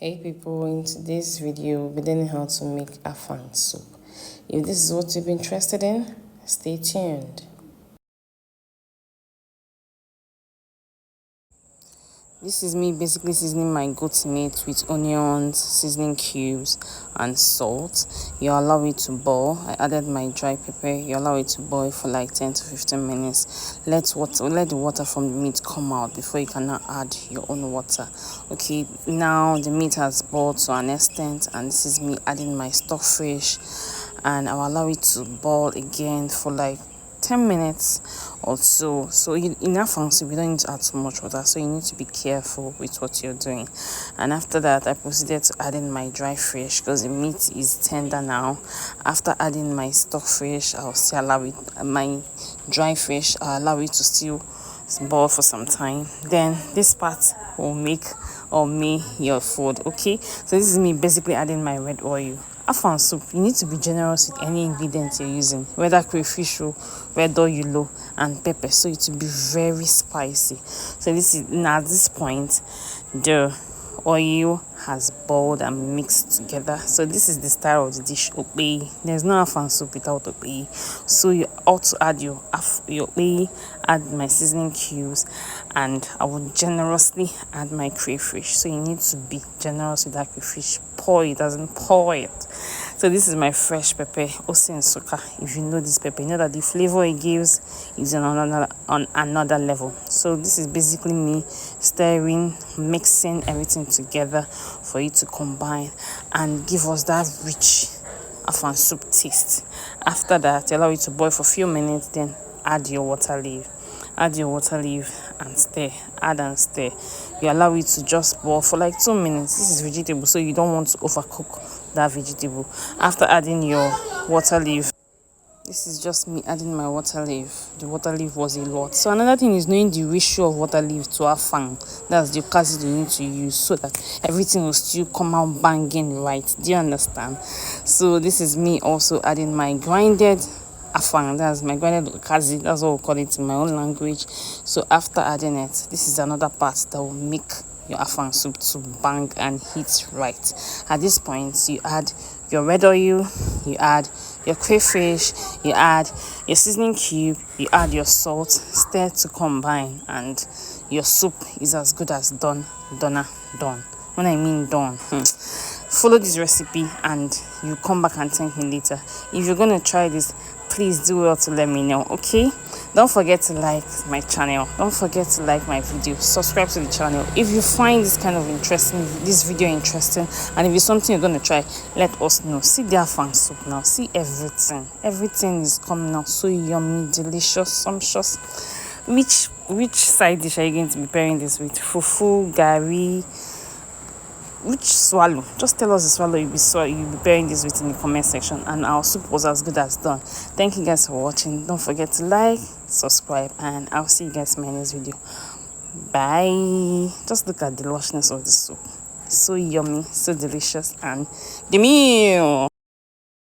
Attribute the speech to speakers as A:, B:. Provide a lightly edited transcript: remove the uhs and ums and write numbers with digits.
A: Hey people, in today's video we'll be learning how to make AFANG soup. If this is what you've been interested in, stay tuned. This is me basically seasoning my goat's meat with onions, seasoning cubes and salt. You allow it to boil. I added my dry pepper. You allow it to boil for like 10 to 15 minutes. Let the water from the meat come out before you can now add your own water. Okay, now the meat has boiled to an extent, and this is me adding my stockfish, and I'll allow it to boil again for like 10 minutes or so. So in AFANG soup, you don't need to add too much water, so you need to be careful with what you're doing. And after that, I proceeded to add in my dry fish because the meat is tender now. After adding my stock fish, I'll still allow it, my dry fish, I'll allow it to still boil for some time. Then this part will make or me your food. Okay, so this is me basically adding my red oil. AFANG soup, you need to be generous with any ingredients you're using, whether crayfish or red oil and pepper, so it will be very spicy. So this is now, at this point the oil has boiled and mixed together. So this is the style of the dish, okpei. There's no AFANG soup without okpei. So you ought to add your okpei, add my seasoning cubes, and I will generously add my crayfish. So you need to be generous with that crayfish. Pour it, doesn't pour it. So this is my fresh pepper, ose and soka. If you know this pepper, you know that the flavor it gives is on another level. So this is basically me stirring, mixing everything together for it to combine and give us that rich AFANG soup taste. After that, you allow it to boil for a few minutes, then add your water leaf. Add your water leaf and stir. Add and stir. You allow it to just boil for like 2 minutes. This is vegetable, so you don't want to overcook that vegetable. After adding your water leaf, this is just me adding my water leaf. The water leaf was a lot. So another thing is knowing the ratio of water leaf to AFANG. That's the occasion you need to use so that everything will still come out banging right. Do you understand? So this is me also adding my grinded AFANG. That's my grinded okazi. That's what we call it in my own language. So after adding it, this is another part that will make your AFANG soup to bang and hit right. At this point, you add your red oil, you add your crayfish, you add your seasoning cube, you add your salt, stir to combine, and your soup is as good as done. When I mean done, follow this recipe and you come back and thank me later. If you're gonna try this, please do well to let me know. Okay, don't forget to like my channel, don't forget to like my video, subscribe to the channel. If you find this video interesting, and if it's something you're gonna try, let us know. See the AFANG soup now, see everything is coming out so yummy, delicious, sumptuous. Which side dish are you going to be pairing this with? Fufu, gari, which swallow? Just tell us the swallow you'll be pairing this with in the comment section. And our soup was as good as done. Thank you guys for watching. Don't forget to like, subscribe, and I'll see you guys in my next video. Bye. Just look at the lushness of the soup. So yummy, so delicious, and the meal.